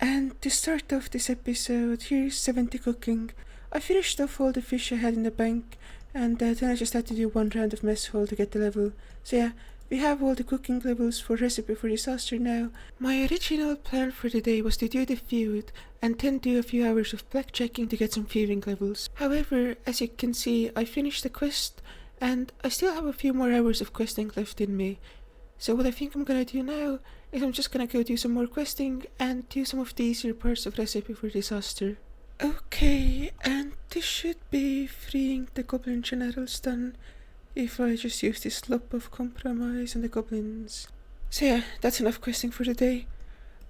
And to start off this episode, here's 70 cooking. I finished off all the fish I had in the bank, and then I just had to do one round of mess hall to get the level. So yeah, we have all the cooking levels for Recipe for Disaster now. My original plan for the day was to do the feud, and then do a few hours of blackjacking to get some thieving levels. However, as you can see, I finished the quest, and I still have a few more hours of questing left in me. So what I think I'm gonna do now is I'm just gonna go do some more questing and do some of the easier parts of Recipe for Disaster. Okay, and this should be freeing the goblin generals done if I just use this slop of compromise on the goblins. So yeah, that's enough questing for the day.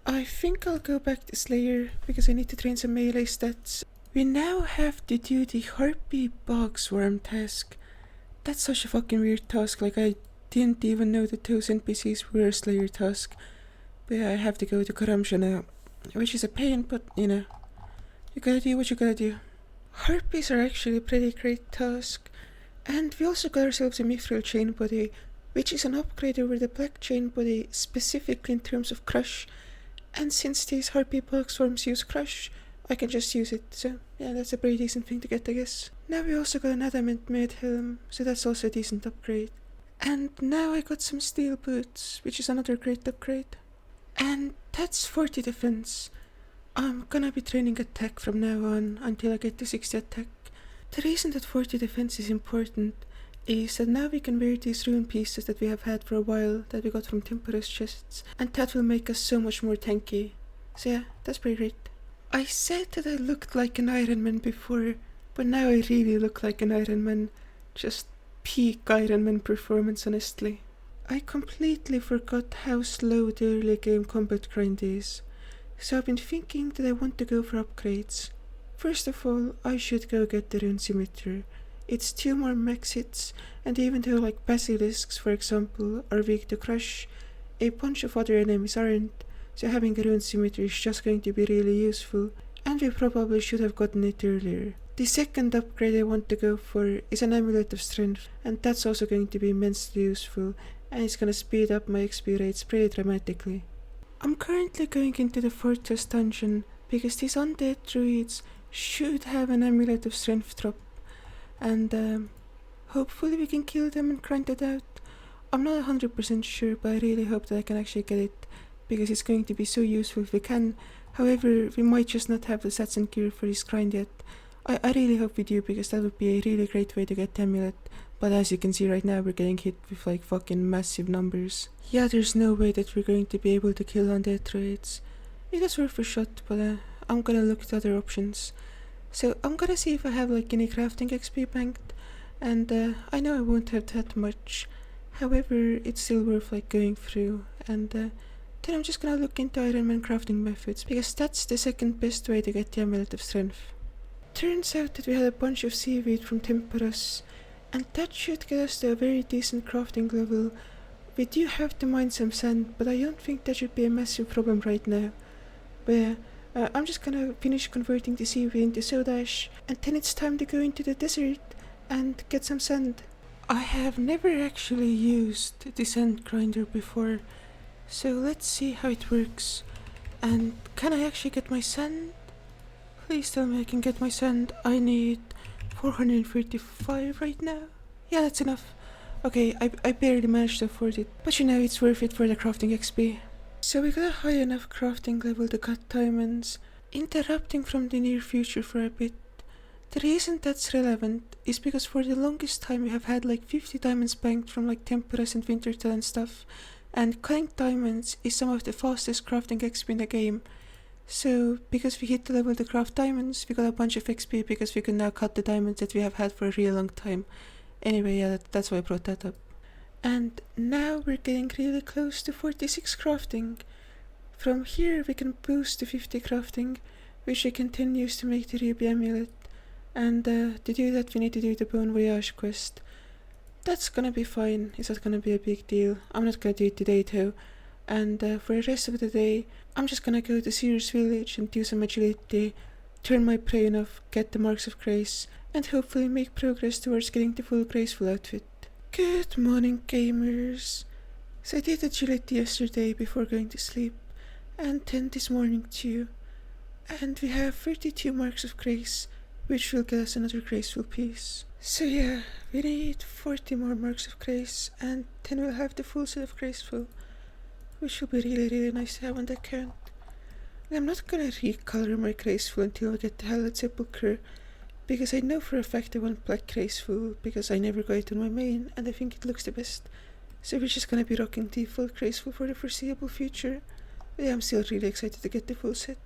I think I'll go back to Slayer because I need to train some melee stats. We now have to do the Harpy Bogsworm task. That's such a fucking weird task, like I didn't even know that those NPCs were a Slayer task. But yeah, I have to go to Karamsha now, which is a pain, but you know, you gotta do what you gotta do. Harpies are actually a pretty great task, and we also got ourselves a Mithril chain body, which is an upgrade over the black chain body specifically in terms of crush, and since these Harpy Bogsworms use crush, I can just use it, so yeah, that's a pretty decent thing to get, I guess. Now we also got an adamant mid helm, so that's also a decent upgrade. And now I got some steel boots, which is another great upgrade. And that's 40 defense. I'm gonna be training attack from now on until I get to 60 attack. The reason that 40 defense is important is that now we can wear these rune pieces that we have had for a while that we got from Temporous chests, and that will make us so much more tanky. So yeah, that's pretty great. I said that I looked like an Ironman before, but now I really look like an Ironman. Just peak Ironman performance, honestly. I completely forgot how slow the early game combat grind is, so I've been thinking that I want to go for upgrades. First of all, I should go get the Rune Scimitar. It's 2 more max hits, and even though like basilisks for example are weak to crush, a bunch of other enemies aren't, so having a Rune Scimitar is just going to be really useful, and we probably should have gotten it earlier. The second upgrade I want to go for is an Amulet of Strength, and that's also going to be immensely useful, and it's gonna speed up my XP rates pretty dramatically. I'm currently going into the Fortress dungeon because these undead druids should have an Amulet of Strength drop, and hopefully we can kill them and grind it out. I'm not 100% sure, but I really hope that I can actually get it, because it's going to be so useful if we can. However, we might just not have the stats and gear for this grind yet. I really hope we do, because that would be a really great way to get the amulet, but as you can see right now we're getting hit with like fucking massive numbers. Yeah, there's no way that we're going to be able to kill undead druids. It was worth a shot, but I'm gonna look at other options. So I'm gonna see if I have like any crafting XP banked, and I know I won't have that much, however it's still worth like going through, and then I'm just gonna look into Ironman crafting methods, because that's the second best way to get the Amulet of Strength. Turns out that we had a bunch of seaweed from Temporous, and that should get us to a very decent crafting level. We do have to mine some sand, but I don't think that should be a massive problem right now. But yeah, I'm just gonna finish converting the seaweed into soda ash, and then it's time to go into the desert and get some sand. I have never actually used the sand grinder before, so let's see how it works. And can I actually get my sand? Please tell me I can get my sand. I need 435 right now. Yeah, that's enough. Okay, I barely managed to afford it, but you know, it's worth it for the crafting XP. So we got a high enough crafting level to cut diamonds, interrupting from the near future for a bit. The reason that's relevant is because for the longest time we have had like 50 diamonds banked from like Temporous and Wintertale and stuff, and cutting diamonds is some of the fastest crafting XP in the game. So, because we hit the level to craft diamonds, we got a bunch of XP because we can now cut the diamonds that we have had for a really long time. Anyway, yeah, that's why I brought that up. And now we're getting really close to 46 crafting. From here we can boost to 50 crafting, which we can then use to make the Ruby Amulet. And to do that we need to do the Bon Voyage quest. That's gonna be fine, it's not gonna be a big deal. I'm not gonna do it today though. And for the rest of the day, I'm just gonna go to Seer's village and do some agility, turn my brain off, get the Marks of Grace, and hopefully make progress towards getting the full graceful outfit. Good morning, gamers. So I did agility yesterday before going to sleep, and then this morning too. And we have 32 marks of grace, which will get us another graceful piece. So yeah, we need 40 more marks of grace, and then we'll have the full set of graceful, which will be really nice to have on that count. And I'm not gonna recolor my graceful until I get the Hallowed Sepulchre, because I know for a fact I want black graceful, because I never got it on my main, and I think it looks the best. So we're just gonna be rocking default graceful for the foreseeable future. But yeah, I'm still really excited to get the full set.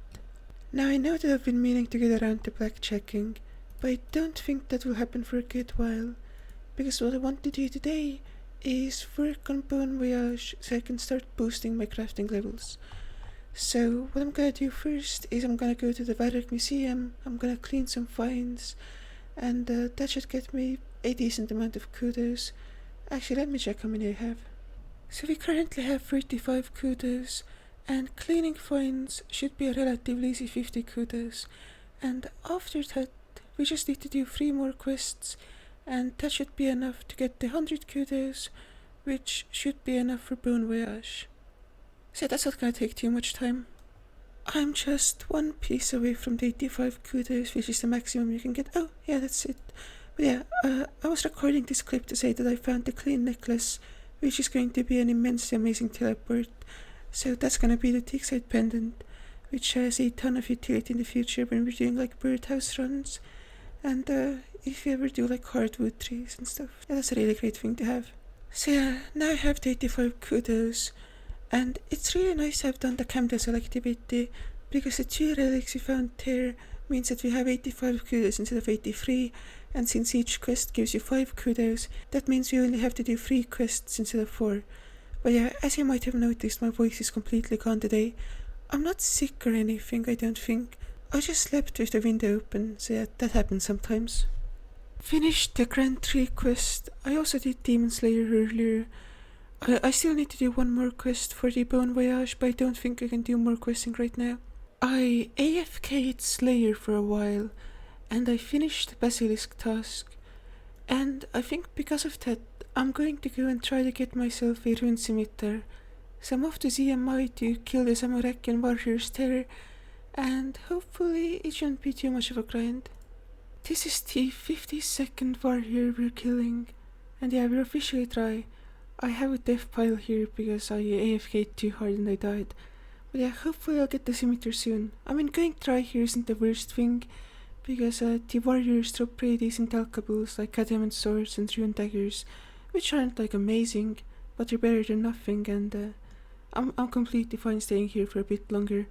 Now I know that I've been meaning to get around to black checking, but I don't think that will happen for a good while, because what I want to do today is work on Bon Voyage so I can start boosting my crafting levels. So what I'm gonna do first is I'm gonna go to the Varric Museum, I'm gonna clean some finds, and that should get me a decent amount of kudos. Actually, let me check how many I have. So we currently have 35 kudos, and cleaning finds should be a relatively easy 50 kudos, and after that we just need to do 3 more quests, and that should be enough to get the 100 kudos, which should be enough for Bon Voyage. So that's not gonna take too much time. I'm just one piece away from the 85 kudos, which is the maximum you can get. Oh yeah, that's it. But yeah, I was recording this clip to say that I found the clean necklace, which is going to be an immensely amazing teleport. So that's gonna be the Tickside pendant, which has a ton of utility in the future when we're doing like birdhouse runs, and if you ever do like hardwood trees and stuff. Yeah, that's a really great thing to have. So yeah, now I have the 85 kudos, and it's really nice to have done the Camden selectivity, because the 2 relics we found there means that we have 85 kudos instead of 83, and since each quest gives you 5 kudos, that means we only have to do 3 quests instead of 4. But yeah, as you might have noticed, my voice is completely gone today. I'm not sick or anything, I don't think. I just slept with the window open, so yeah, that happens sometimes. Finished the Grand 3 quest. I also did Demon Slayer earlier. I still need to do 1 more quest for the Bon Voyage, but I don't think I can do more questing right now. I AFK'd Slayer for a while, and I finished the Basilisk task. And I think because of that, I'm going to go and try to get myself a Rune Scimitar. So I'm off to ZMI to kill the Zamorakian warriors there, and hopefully it shouldn't be too much of a grind. This is the 52nd warrior we're killing, and yeah, we're officially dry. I have a death pile here because I AFK'd too hard and I died. But yeah, hopefully I'll get the scimitar soon. I mean, going dry here isn't the worst thing, because the warriors drop pretty decent alchables like adamant swords and rune daggers, which aren't like amazing, but they're better than nothing, and I'm completely fine staying here for a bit longer.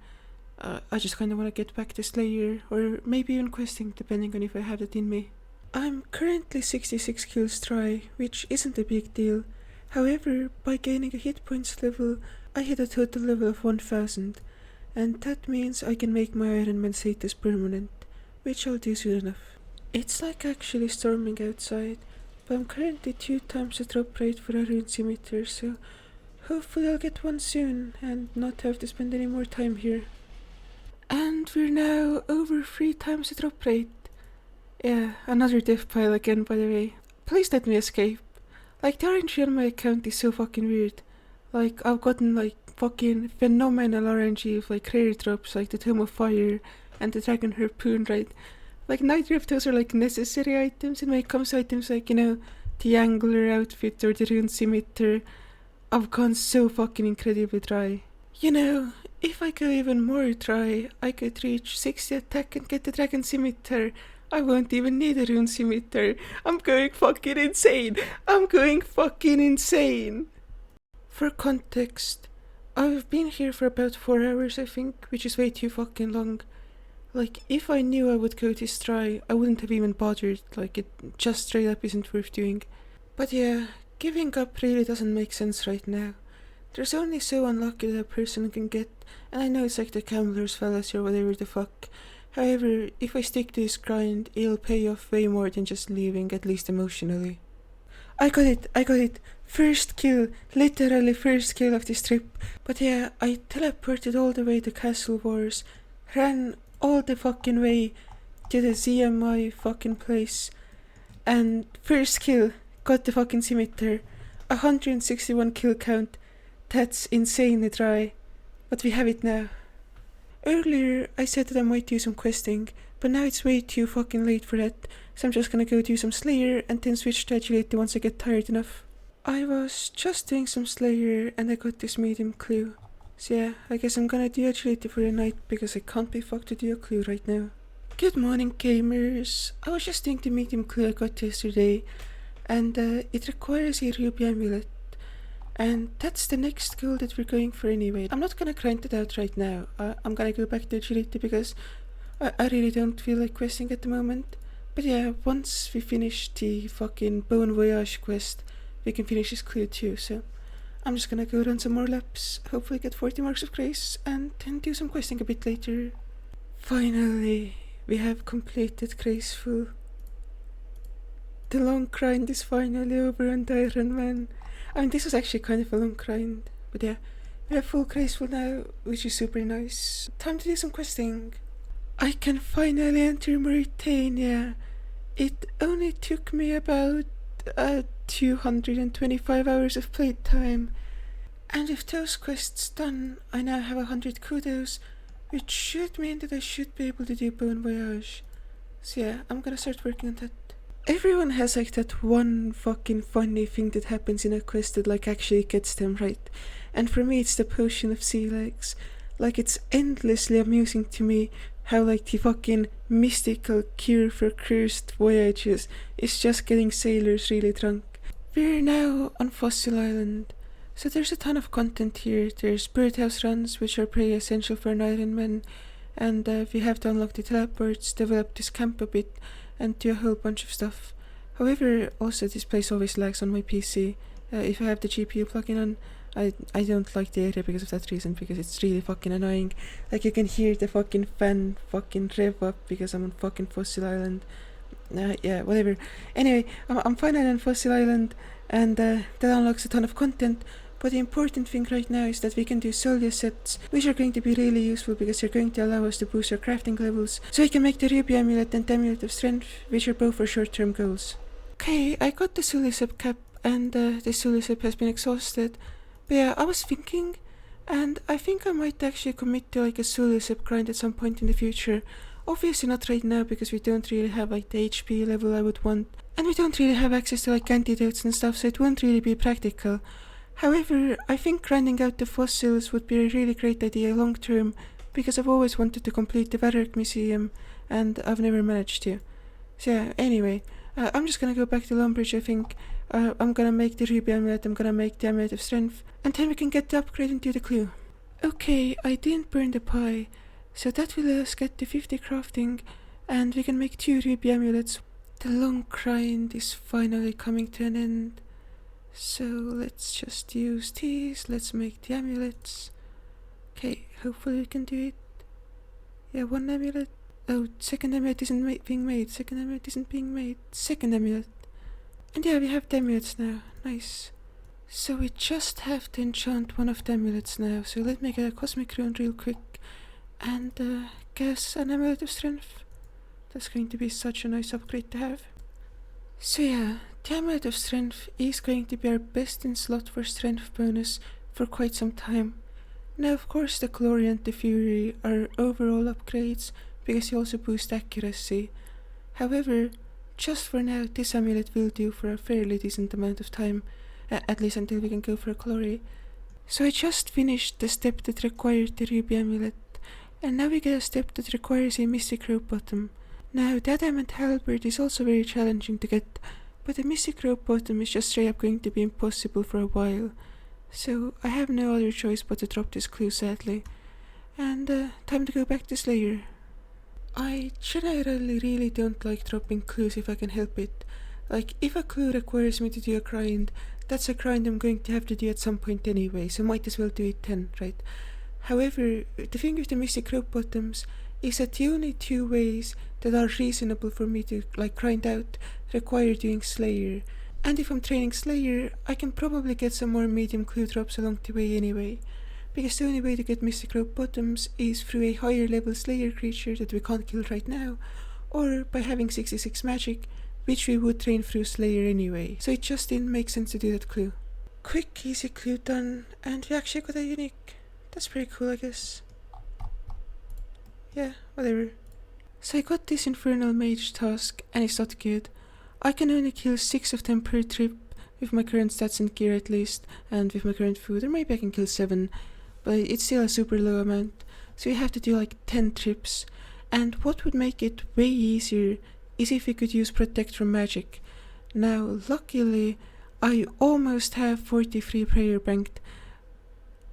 I just kinda wanna get back to Slayer, or maybe even questing, depending on if I have that in me. I'm currently 66 kills dry, which isn't a big deal. However, by gaining a hit points level, I hit a total level of 1000, and that means I can make my ironman status permanent, which I'll do soon enough. It's like actually storming outside, but I'm currently 2 times the drop rate for a Rune Scimitar, so hopefully I'll get one soon and not have to spend any more time here. And we're now over 3 times the drop rate. Yeah, another death pile again, by the way. Please let me escape. Like, the RNG on my account is so fucking weird. Like, I've gotten like fucking phenomenal RNG of like rare drops like the Tome of Fire and the Dragon Harpoon, right? Like, neither of those are like necessary items, and when it comes to items like, you know, the Angular outfit or the Rune Scimitar, I've gone so fucking incredibly dry. You know, if I go even more dry, I could reach 60 attack and get the Dragon Scimitar. I won't even need a Rune Scimitar. I'm going fucking insane. I'm going fucking insane. For context, I've been here for about 4 hours, I think, which is way too fucking long. Like, if I knew I would go this dry, I wouldn't have even bothered. Like, it just straight up isn't worth doing. But yeah, giving up really doesn't make sense right now. There's only so unlucky that a person can get, and I know it's like the gambler's fallacy or whatever the fuck. However, if I stick to this grind, it'll pay off way more than just leaving, at least emotionally. I got it. First kill, literally first kill of this trip. But yeah, I teleported all the way to Castle Wars, ran all the fucking way to the ZMI fucking place, and first kill, got the fucking scimitar. 161 kill count. That's insanely dry. But we have it now. Earlier, I said that I might do some questing, but now it's way too fucking late for that, so I'm just gonna go do some Slayer and then switch to Agility once I get tired enough. I was just doing some Slayer and I got this medium clue. So yeah, I guess I'm gonna do Agility for the night because I can't be fucked to do a clue right now. Good morning, gamers. I was just doing the medium clue I got yesterday, and it requires a ruby amulet. And that's the next goal that we're going for anyway. I'm not gonna grind it out right now. I'm gonna go back to Agility because I really don't feel like questing at the moment. But yeah, once we finish the fucking Bon Voyage quest, we can finish this clue too, so I'm just gonna go run some more laps, hopefully get 40 marks of grace, and then do some questing a bit later. Finally, we have completed Graceful. The long grind is finally over on the Ironman. I mean, this was actually kind of a long grind, but yeah, we have full Graceful now, which is super nice. Time to do some questing. I can finally enter Mauritania. It only took me about 225 hours of playtime, and with those quests done, I now have 100 kudos, which should mean that I should be able to do Bon Voyage. So yeah, I'm gonna start working on that. Everyone has like that one fucking funny thing that happens in a quest that like actually gets them right, and for me it's the potion of sea legs. Like, it's endlessly amusing to me how like the fucking mystical cure for cursed voyages is just getting sailors really drunk. We're now on Fossil Island, so there's a ton of content here. There's birdhouse runs, which are pretty essential for an Ironman, and we have to unlock the teleports, develop this camp a bit, and do a whole bunch of stuff. However, also this place always lags on my PC. If I have the GPU plugin on, I don't like the area because of that reason, because it's really fucking annoying. Like, you can hear the fucking fan fucking rev up because I'm on fucking Fossil Island. Yeah, whatever. Anyway, I'm finally on Fossil Island, and that unlocks a ton of content. But the important thing right now is that we can do Solia sets, which are going to be really useful because they're going to allow us to boost our crafting levels, so we can make the Ruby Amulet and the Amulet of Strength, which are both for short-term goals. Okay, I got the Sulisep cap, and the Sulisep has been exhausted. But yeah, I was thinking, and I think I might actually commit to like a Sulisep grind at some point in the future. Obviously not right now because we don't really have like the HP level I would want, and we don't really have access to like antidotes and stuff, so it won't really be practical. However, I think grinding out the fossils would be a really great idea long term, because I've always wanted to complete the Varrock Museum, and I've never managed to. So yeah, anyway, I'm just gonna go back to Lumbridge, I think. I'm gonna make the Ruby Amulet, I'm gonna make the Amulet of Strength, and then we can get the upgrade and do the clue. Okay, I didn't burn the pie, so that will let us get to 50 crafting, and we can make 2 Ruby Amulets. The long grind is finally coming to an end. So let's just use these, let's make the amulets. Okay, hopefully we can do it. Yeah, 1 amulet. Oh, second amulet isn't being made, second amulet isn't being made, second amulet. And yeah, we have the amulets now, nice. So we just have to enchant one of the amulets now, so let me get a Cosmic Rune real quick, and guess an Amulet of Strength. That's going to be such a nice upgrade to have. So yeah, the Amulet of Strength is going to be our best in slot for strength bonus for quite some time. Now of course the Glory and the Fury are overall upgrades because they also boost accuracy. However, just for now this amulet will do for a fairly decent amount of time, at least until we can go for a Glory. So I just finished the step that required the Ruby Amulet, and now we get a step that requires a Mystic Rope Bottom. Now the Adamant Halberd is also very challenging to get, but the Mystic Rope Bottom is just straight up going to be impossible for a while. So I have no other choice but to drop this clue, sadly. And time to go back to Slayer. I generally really don't like dropping clues if I can help it. Like, if a clue requires me to do a grind, that's a grind I'm going to have to do at some point anyway, so might as well do it then, right? However, the thing with the Mystic Rope Bottoms is that the only 2 ways that are reasonable for me to like grind out require doing Slayer. And if I'm training Slayer, I can probably get some more medium clue drops along the way anyway, because the only way to get Mystic Rope Bottoms is through a higher level Slayer creature that we can't kill right now, or by having 66 magic, which we would train through Slayer anyway, so it just didn't make sense to do that clue. Quick easy clue done, and we actually got a unique. That's pretty cool, I guess. yeah, whatever. So I got this Infernal Mage task, and it's not good. I can only kill 6 of them per trip, with my current stats and gear at least, and with my current food, or maybe I can kill 7, but it's still a super low amount, so you have to do like 10 trips. And what would make it way easier is if you could use Protect from Magic. Now, luckily, I almost have 43 prayer banked.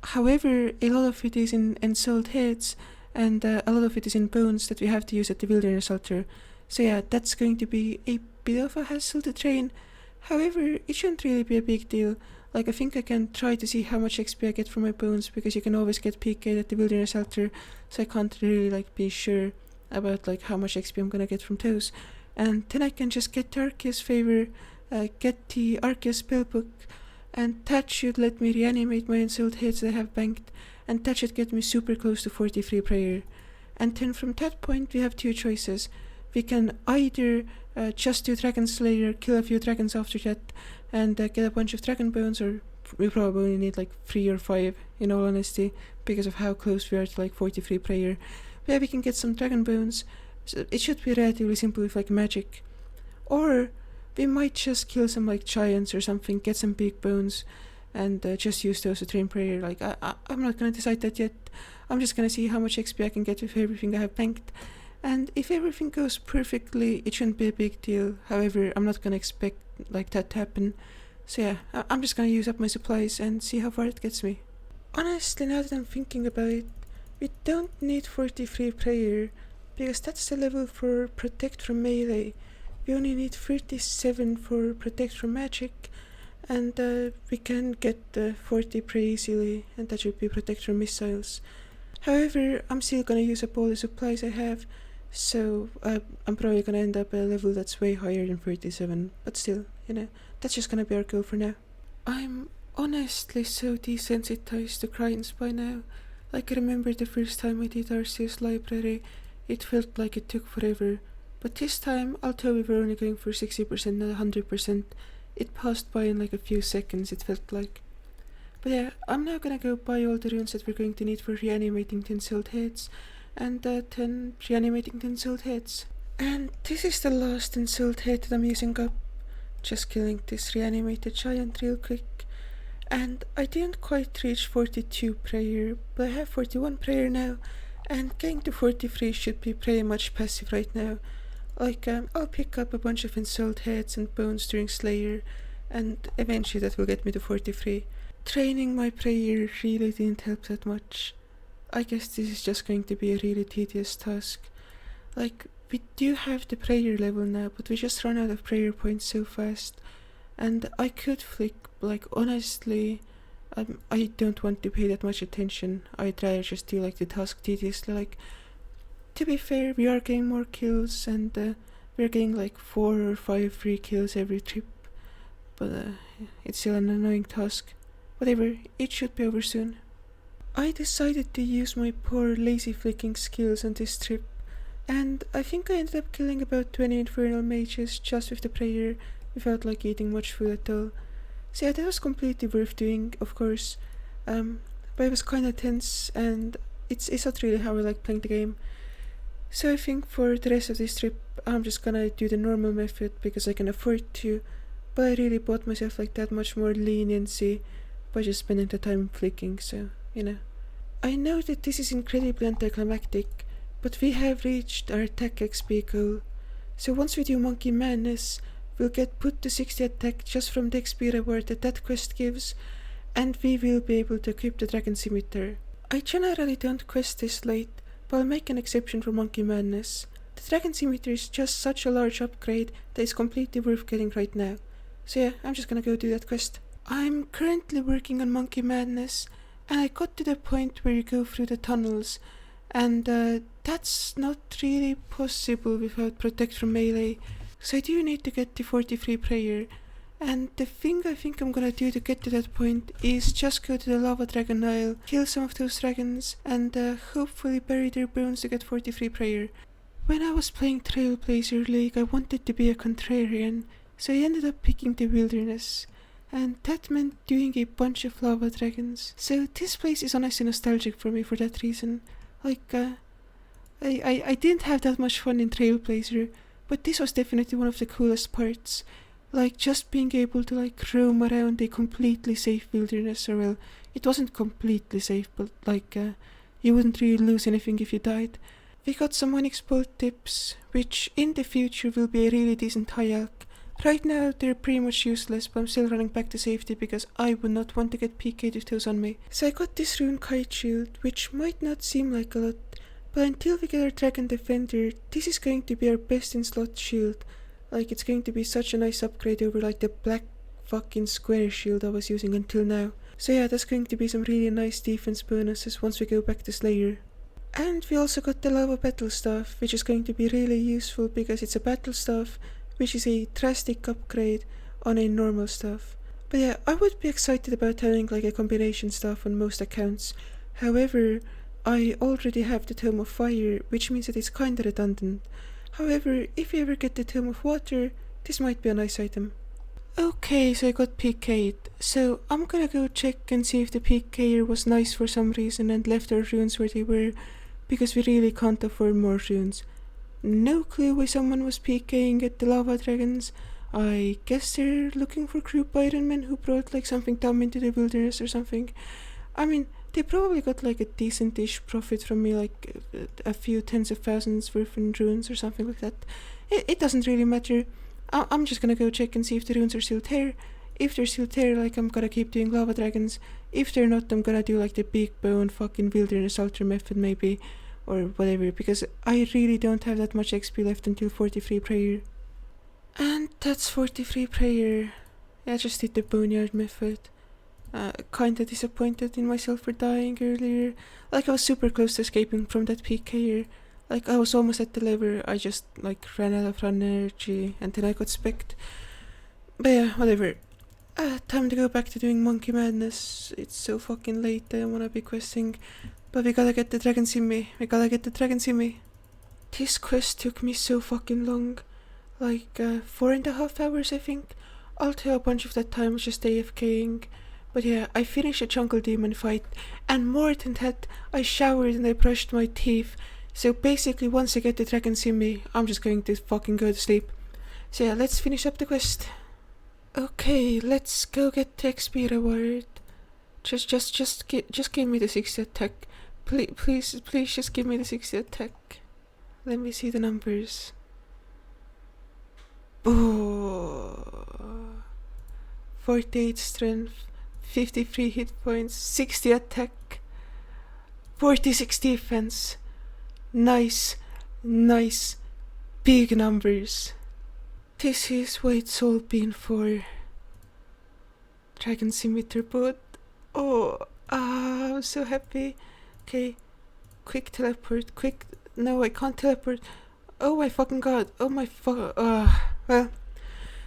However, a lot of it is in Ensouled Heads, and a lot of it is in bones that we have to use at the Wilderness Altar. So yeah, that's going to be a bit of a hassle to train. However, it shouldn't really be a big deal. Like, I think I can try to see how much XP I get from my bones, because you can always get PK'd at the Wilderness Altar, so I can't really like be sure about like how much XP I'm gonna get from those. And then I can just get the Arceus Favor, get the Arceus Spellbook, and that should let me reanimate my Ensouled Heads that I have banked, and that should get me super close to 43 prayer. And then from that point we have two choices. We can either just do Dragon Slayer, kill a few dragons after that, and get a bunch of dragon bones, or we probably only need like 3 or 5 in all honesty, because of how close we are to like 43 prayer. But yeah, we can get some dragon bones, so it should be relatively simple with like magic. Or we might just kill some like giants or something, get some big bones, and just use those to train prayer. Like, I'm not gonna decide that yet. I'm just gonna see how much XP I can get with everything I have banked. And if everything goes perfectly, it shouldn't be a big deal. However, I'm not gonna expect like that to happen. So yeah, I'm just gonna use up my supplies and see how far it gets me. Honestly, now that I'm thinking about it, we don't need 43 prayer, because that's the level for Protect from Melee. We only need 37 for Protect from Magic, and we can get 40 prayer easily, and that should be Protect from Missiles. However, I'm still gonna use up all the supplies I have, so I'm probably gonna end up at a level that's way higher than 37, but still, that's just gonna be our goal for now. I'm honestly so desensitized to grinds by now. Like, I remember the first time I did Arceus Library, it felt like it took forever, but this time, although we were only going for 60%, not 100%, it passed by in like a few seconds, it felt like. But yeah, I'm now gonna go buy all the runes that we're going to need for reanimating the Ensouled Heads, and then reanimating the Ensouled Heads. And this is the last Ensouled Head that I'm using up. Just killing this reanimated giant real quick. And I didn't quite reach 42 prayer, but I have 41 prayer now, and getting to 43 should be pretty much passive right now. Like, I'll pick up a bunch of Ensouled Heads and bones during Slayer, and eventually that will get me to 43. Training my prayer really didn't help that much. I guess this is just going to be a really tedious task. Like, we do have the prayer level now, but we just run out of prayer points so fast. And I could flick, like, honestly, I don't want to pay that much attention. I'd rather just do like the task tediously. Like, to be fair, we are getting more kills, and we're getting like 4 or 5 free kills every trip. But it's still an annoying task. Whatever, it should be over soon. I decided to use my poor lazy flicking skills on this trip, and I think I ended up killing about 20 Infernal Mages just with the prayer, without like eating much food at all. So yeah, that was completely worth doing, of course, but it was kinda tense, and it's not really how I like playing the game. So I think for the rest of this trip, I'm just gonna do the normal method because I can afford to, but I really bought myself like that much more leniency by just spending the time flicking, so, I know that this is incredibly anticlimactic, but we have reached our attack XP goal. So once we do Monkey Madness, we'll get put to 60 attack just from the XP reward that quest gives, and we will be able to equip the Dragon Scimitar. I generally don't quest this late, but I'll make an exception for Monkey Madness. The Dragon Scimitar is just such a large upgrade that it's completely worth getting right now. So yeah, I'm just gonna go do that quest. I'm currently working on Monkey Madness, and I got to the point where you go through the tunnels, and that's not really possible without Protect from Melee, so I do need to get the 43 prayer. And the thing I think I'm gonna do to get to that point is just go to the Lava Dragon Isle, kill some of those dragons, and hopefully bury their bones to get 43 prayer. When I was playing Trailblazer League, I wanted to be a contrarian, so I ended up picking the Wilderness, and that meant doing a bunch of lava dragons. So this place is honestly nostalgic for me for that reason. Like, I didn't have that much fun in Trailblazer, but this was definitely one of the coolest parts. Like, just being able to, like, roam around a completely safe wilderness, or, well, it wasn't completely safe, but, like, you wouldn't really lose anything if you died. We got some unexplored tips, which in the future will be a really decent high alch. Right now, they're pretty much useless, but I'm still running back to safety because I would not want to get PK'd with those on me. So I got this Rune Kite shield, which might not seem like a lot, but until we get our Dragon Defender, this is going to be our best in slot shield. Like, it's going to be such a nice upgrade over, like, the black fucking square shield I was using until now. So yeah, that's going to be some really nice defense bonuses once we go back to Slayer. And we also got the Lava Battle Staff, which is going to be really useful because it's a battle staff, which is a drastic upgrade on a normal staff. But yeah, I would be excited about having like a combination staff on most accounts. However, I already have the Tome of Fire, which means that it's kinda redundant. However, if you ever get the Tome of Water, this might be a nice item. Okay, so I got PK'd, so I'm gonna go check and see if the PK'er was nice for some reason and left our runes where they were, because we really can't afford more runes. No clue why someone was PKing at the lava dragons. I guess they're looking for group ironmen who brought like something dumb into the wilderness or something. I mean, they probably got like a decent-ish profit from me, like a few tens of thousands worth in runes or something like that. It doesn't really matter. I'm just gonna go check and see if the runes are still there. If they're still there, like, I'm gonna keep doing lava dragons. If they're not, I'm gonna do like the big bow and fucking wilderness ultra method maybe, or whatever, because I really don't have that much XP left until 43 prayer. And that's 43 prayer. I just did the boneyard method. Kinda disappointed in myself for dying earlier. Like, I was super close to escaping from that PK'er. Like, I was almost at the lever, I just like ran out of run energy and then I got specced. But yeah, whatever. Time to go back to doing Monkey Madness. It's so fucking late, I wanna be questing. But we gotta get the Dragon Simmy. This quest took me so fucking long. Like, 4.5 hours, I think. Although a bunch of that time was just AFKing. But yeah, I finished a jungle demon fight. And more than that, I showered and I brushed my teeth. So basically, once I get the Dragon Simmy, I'm just going to fucking go to sleep. So yeah, let's finish up the quest. Okay, let's go get the XP reward. Just give me the 60 attack. Please, just give me the 60 attack. Let me see the numbers. Oh, 48 strength, 53 hit points, 60 attack, 46 defense. Nice, big numbers. This is what it's all been for. Dragon Scimitar boat. Oh, I'm so happy. Okay, quick teleport, no, I can't teleport. Oh my fucking god, oh my well,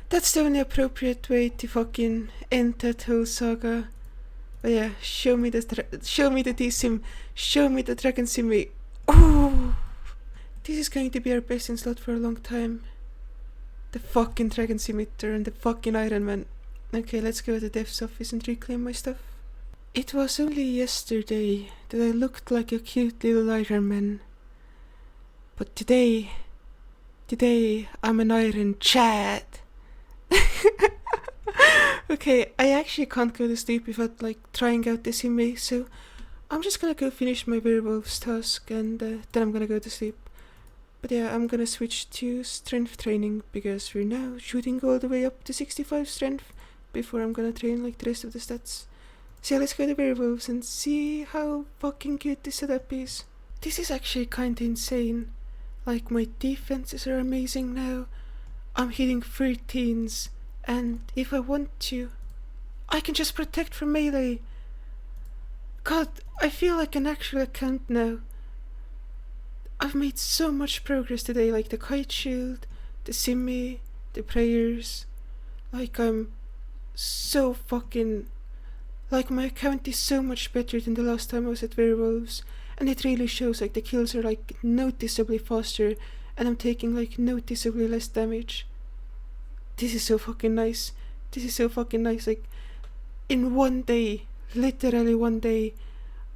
that's the only appropriate way to fucking end that whole saga. But yeah, show me the D-Sim, show me the Dragon Simmy. Oh, this is going to be our best in slot for a long time. The fucking Dragon Scimitar and the fucking Ironman. Okay, let's go to the dev's office and reclaim my stuff. It was only yesterday that I looked like a cute little Ironman. But today I'm an Iron Chad. Okay, I actually can't go to sleep without like trying out this Simmy, so I'm just gonna go finish my werewolf's task and then I'm gonna go to sleep. But yeah, I'm gonna switch to strength training because we're now shooting all the way up to 65 strength before I'm gonna train like the rest of the stats. So yeah, let's go to werewolves and see how fucking cute this setup is. This is actually kinda insane. Like, my defenses are amazing now. I'm hitting 13s, and if I want to, I can just protect from melee. God, I feel like an actual account now. I've made so much progress today, like the Kite shield, the Simmy, the prayers. Like, I'm so fucking... Like, my account is so much better than the last time I was at werewolves. And it really shows, like, the kills are like noticeably faster and I'm taking like noticeably less damage. This is so fucking nice. Like, in one day, literally one day,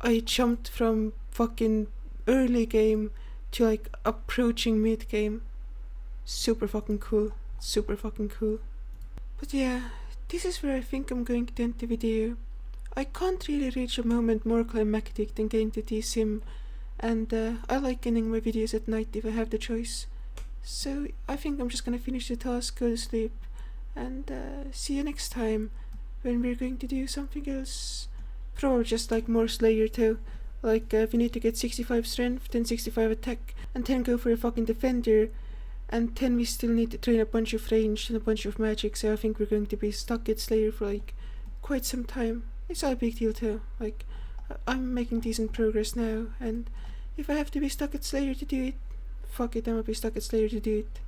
I jumped from fucking early game to like approaching mid game. Super fucking cool. Super fucking cool. But yeah, this is where I think I'm going to end the video. I can't really reach a moment more climactic than getting to T-Sim, and I like ending my videos at night if I have the choice. So I think I'm just gonna finish the task, go to sleep, and see you next time when we're going to do something else. Probably just like more Slayer too. Like we need to get 65 strength, then 65 attack, and then go for a fucking defender, and then we still need to train a bunch of range and a bunch of magic, so I think we're going to be stuck at Slayer for like quite some time. It's not a big deal too, like I'm making decent progress now, and if I have to be stuck at Slayer to do it, fuck it, I'm gonna be stuck at Slayer to do it.